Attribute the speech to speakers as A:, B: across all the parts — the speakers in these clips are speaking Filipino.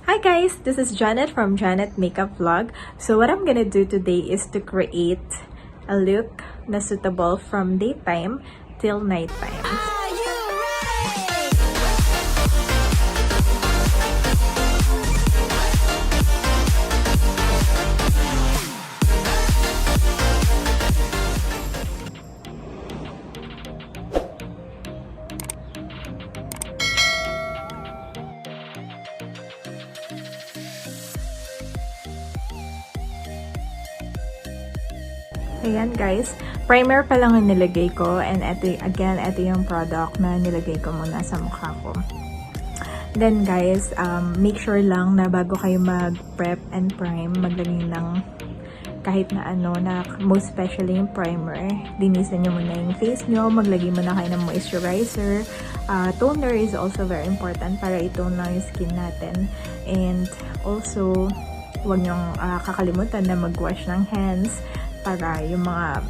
A: Hi guys, this is Janet from Janet Makeup Vlog. So what I'm gonna do today is to create a look na suitable from daytime till nighttime. Ayan guys, primer pa lang ang nilagay ko, and ito yung product na nilagay ko muna sa mukha ko. Then guys, make sure lang na bago kayo mag-prep and prime, maglagay ng kahit na ano, na most especially yung primer. Linisan nyo muna yung face nyo, maglagay muna kayo ng moisturizer. Toner is also very important para i-tone na yung skin natin. And also, huwag nyong kakalimutan na mag-wash ng hands para yung mga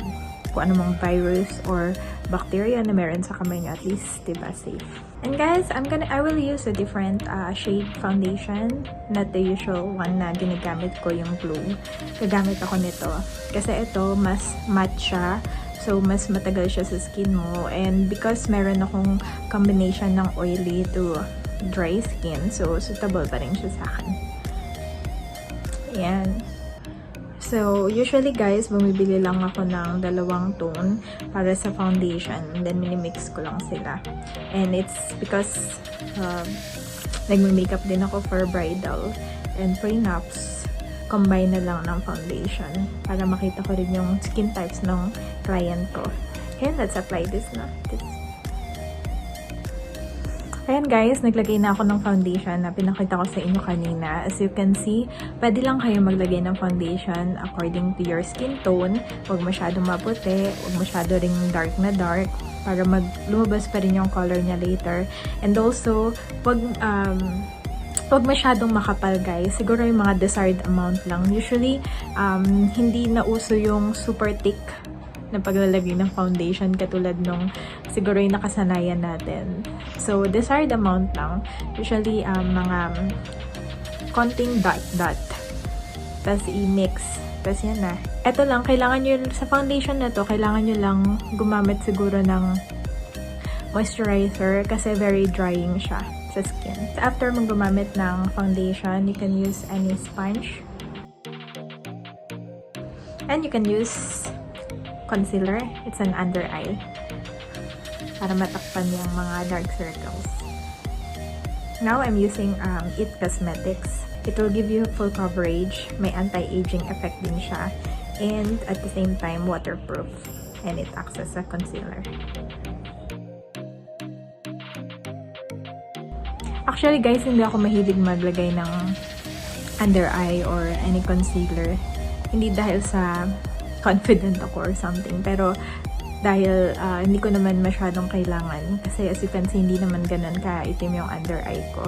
A: kung anumang virus or bacteria na meron sa kamay nyo, at least diba safe. And guys, I will use a different shade foundation, not the usual one na ginagamit ko, yung blue. Gagamit ako nito kasi ito mas matte siya, so mas matagal siya sa skin mo, and because meron akong combination ng oily to dry skin, so suitable pa rin siya sa akin. Ayan. So, usually guys, bumibili lang ako ng dalawang tone para sa foundation. Then, minimix ko lang sila. And it's because nagme-makeup din ako for bridal and prenups. Combine na lang ng foundation para makita ko rin yung skin types ng client ko. And let's apply this na. Ayan guys, naglagay na ako ng foundation na pinakita ko sa inyo kanina. As you can see, pwede lang kayo maglagay ng foundation according to your skin tone. Huwag masyadong maputi, huwag masyado ring dark na dark para lumabas pa rin yung color niya later. And also, huwag masyadong makapal guys. Siguro yung mga desired amount lang. Usually, hindi na uso yung super thick na paglalagay ng foundation katulad nung siguro yung nakasanayan natin. So, desired amount lang. Usually, mga konting dot. Tapos, i-mix. Tapos, yan na. Ito lang, kailangan nyo, sa foundation na to, kailangan nyo lang gumamit siguro ng moisturizer kasi very drying siya sa skin. So, after mong gumamit ng foundation, you can use any sponge. And you can use concealer. It's an under eye para matakpan yung mga dark circles. Now, I'm using It Cosmetics. It will give you full coverage. May anti-aging effect din siya. And at the same time, waterproof. And it acts as a concealer. Actually guys, hindi ako mahilig maglagay ng under eye or any concealer. Hindi dahil sa confident ako or something, pero dahil hindi ko naman masyadong kailangan kasi as you can see, hindi naman ganun ka-itim yung under eye ko,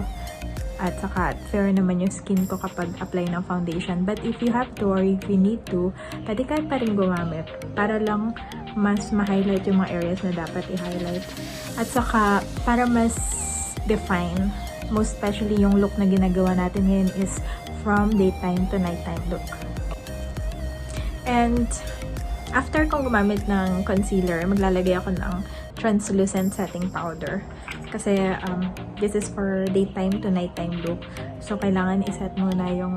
A: at saka fair naman yung skin ko kapag apply ng foundation. But if you have to or if you need to, pwede ka pa rin gumamit para lang mas ma-highlight yung mga areas na dapat i-highlight, at saka para mas define, most especially yung look na ginagawa natin ngayon is from daytime to nighttime look. And after kong gumamit ng concealer, maglalagay ako ng translucent setting powder. Kasi this is for daytime to nighttime look. So, kailangan iset muna yung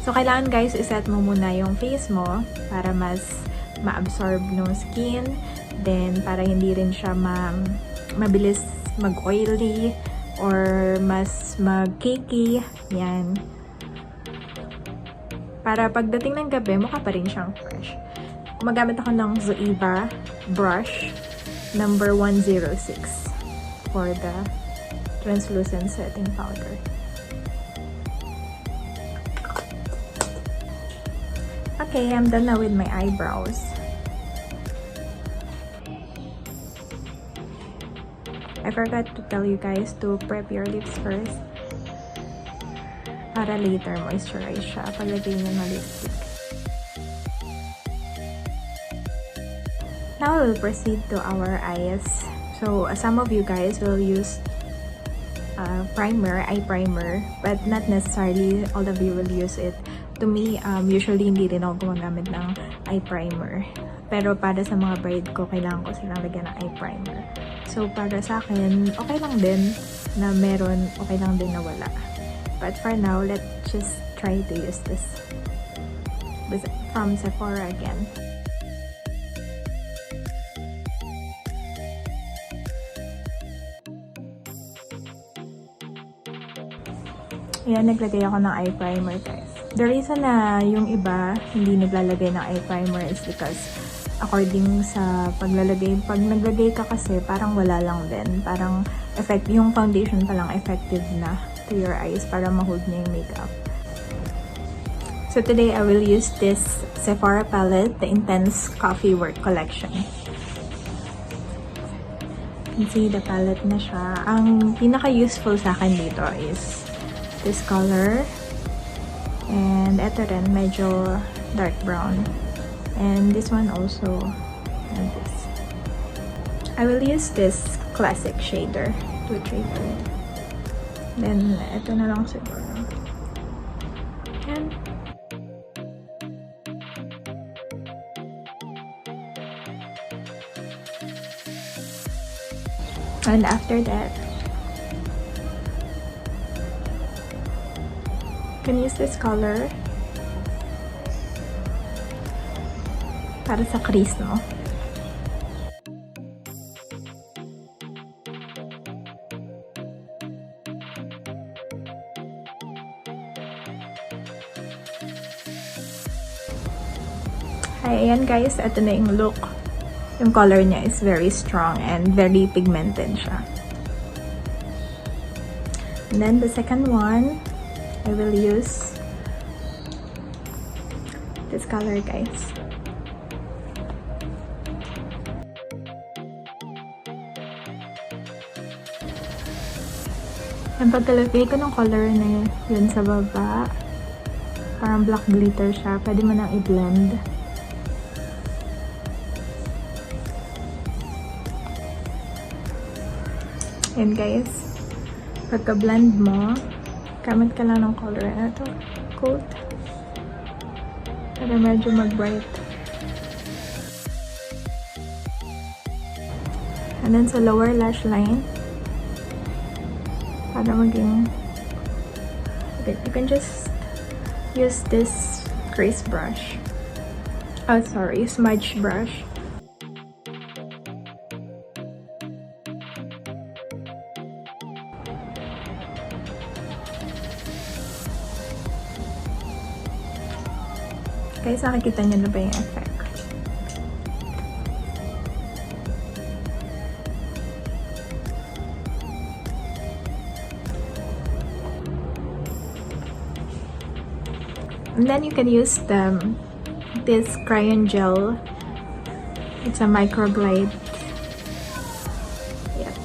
A: kailangan guys, iset mo muna yung face mo para mas ma-absorb ng skin. Then, para hindi rin siya mabilis mag-oily or mas mag-cakey. Yan. Para pagdating ng gabi, mukha pa rin siyang fresh. Gumagamit ako ng Zoeva brush number 106 for the translucent setting powder. Okay, I'm done now with my eyebrows. I forgot to tell you guys to prep your lips first para later moisturize siya paglagay niyo ng lipstick. Now we'll proceed to our eyes. So some of you guys will use eye primer, but not necessarily all of you will use it. To me, usually hindi rin ako gumagamit ng eye primer. Pero para sa mga bride ko, kailangan ko silang lagyan ng eye primer. So para sa akin, okay lang din na meron, okay lang din na wala. But for now, let's just try to use this from Sephora again. Ayan, naglagay ako ng eye primer, guys. The reason na yung iba hindi naglalagay ng eye primer is because according sa paglalagay, pag naglagay ka kasi parang wala lang din. Parang yung foundation pa lang effective na to your eyes para ma-hold niya yung makeup. So today, I will use this Sephora palette, the Intense Coffee Work Collection. You can see the palette na siya. Ang pinaka-useful sa akin dito is this color. And ito rin, medyo dark brown. And this one also, and this. I will use this classic shader to shader. Then, ito na lang siguro. Yan. And after that, you can use this color para sa crease, no? Ayan guys, ito na yung look. Yung color niya is very strong and very pigmented siya. And then the second one, I will use this color, guys. Ang pagkalagay ko ng color na yun sa baba, parang black glitter siya. Pwede mo nang i-blend. And guys, pagka-blend mo, gamit ka lang ng color na ito, coat, para medyo mag-bright. And then sa lower lash line, para maging, okay, you can just use this crease brush. Oh, sorry, smudge brush. Guys, nakikita nyo na ba yung effect? And then you can use this crayon gel. It's a microglide. Yep.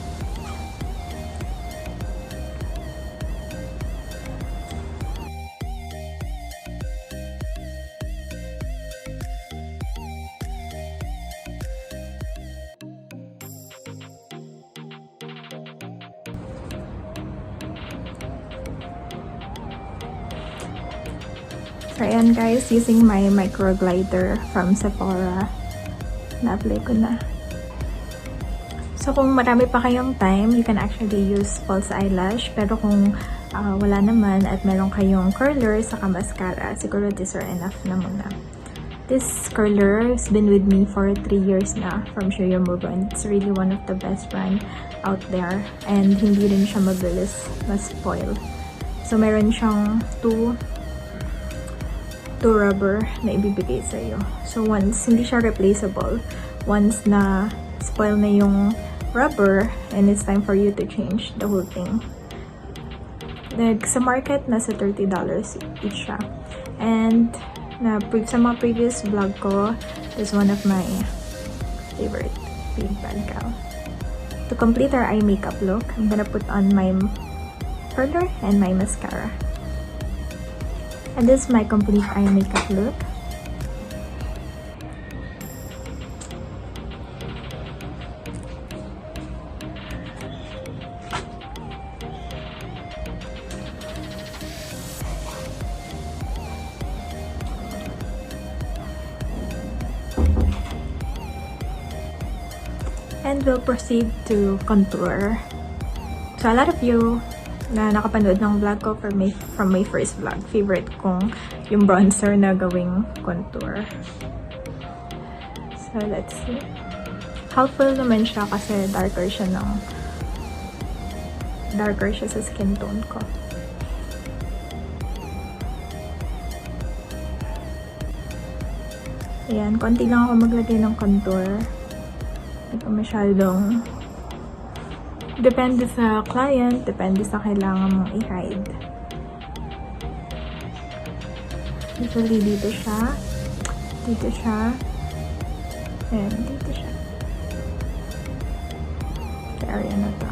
A: So, ayan guys, using my micro glider from Sephora, na-apply ko na. So, kung marami pa kayong time, you can actually use false eyelash. Pero kung wala naman at meron kayong curler saka mascara, siguro these are enough na muna. This curler has been with me for 3 years na from Show Your Move On. It's really one of the best brand out there. And hindi rin siya mabilis ma-spoil. So, meron siyang two rubber na ibibigay sa iyo. So once hindi siya replaceable, once na spoil na yung rubber and it's time for you to change the whole thing. Sa market nasa $30 each siya. And sa mga previous vlog ko, this is one of my favorite big bad gal. To complete our eye makeup look, I'm gonna put on my curler and my mascara. And this is my complete eye makeup look. And we'll proceed to contour. So a lot of you na nakapanood ng vlog ko from my first vlog, favorite kong yung bronzer na gawing contour. So let's see. Helpful naman siya kasi darker siya sa skin tone ko. Ayan, konti lang ako maglagay ng contour. Hindi ko masyadong... Depende sa client, depende sa kailangan mong i-hide. Usually dito siya, and dito siya. Sa area na to.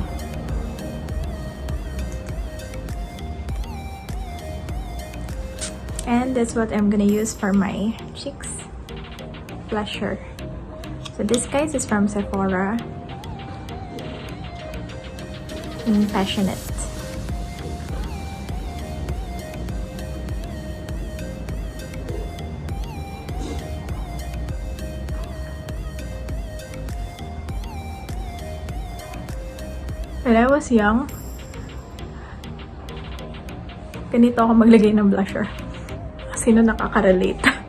A: And that's what I'm gonna use for my cheeks. Blusher. So this guys is from Sephora in Passionate. When I was young, ganito ako maglagay ng blusher. Sino nakaka-relate?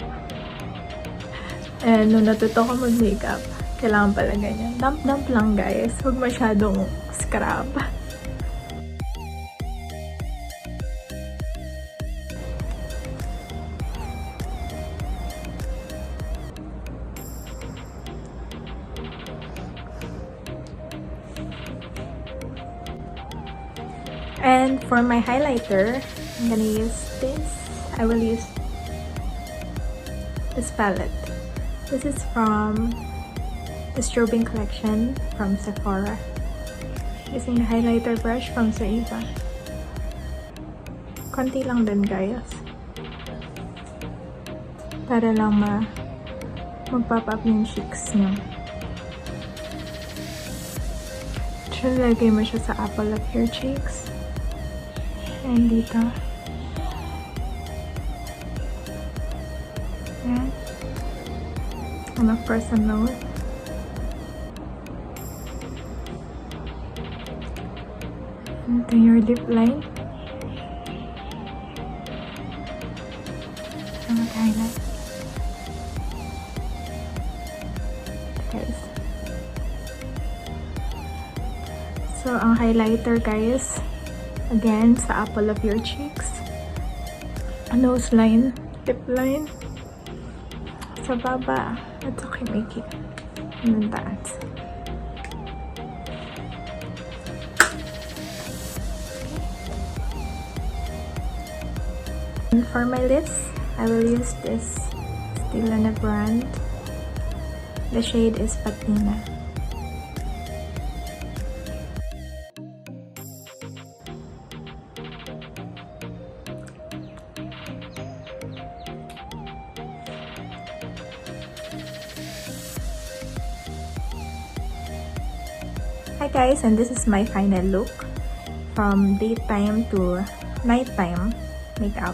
A: And nung natuto ko mag-makeup, kailangan pala ganyan. Dump-dump lang guys. Huwag masyadong scrub. And for my highlighter, I'm gonna use this. I will use this palette. This is from the Strobing collection from Sephora. Using the highlighter brush from Zoeva. Konti lang din guys. Para lang mag-pop up yung cheeks niyo. So, lagay mo siya sa apple of your cheeks. And dito. Ayan. And of course, a nose. Into your lip line. And mag-highlight. Guys. So, ang highlighter, guys, again, sa apple of your cheeks. A nose line, lip line. Sa baba. At okay, make it. And that. And for my lips, I will use this Stila na brand. The shade is Patina. Hi guys, and this is my final look from daytime to nighttime makeup.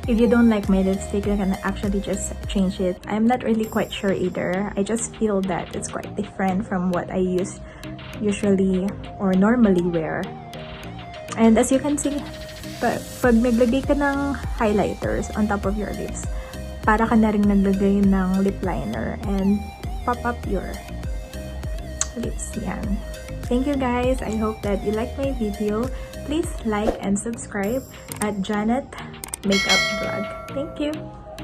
A: If you don't like my lipstick, you can actually just change it. I'm not really quite sure either. I just feel that it's quite different from what I usually or normally wear. And as you can see, pag naglagay ka ng highlighters on top of your lips, para ka na rin naglagay ng lip liner and pop up your lips. Yan. Thank you guys. I hope that you like my video. Please like and subscribe at Janet Makeup Vlog. Thank you.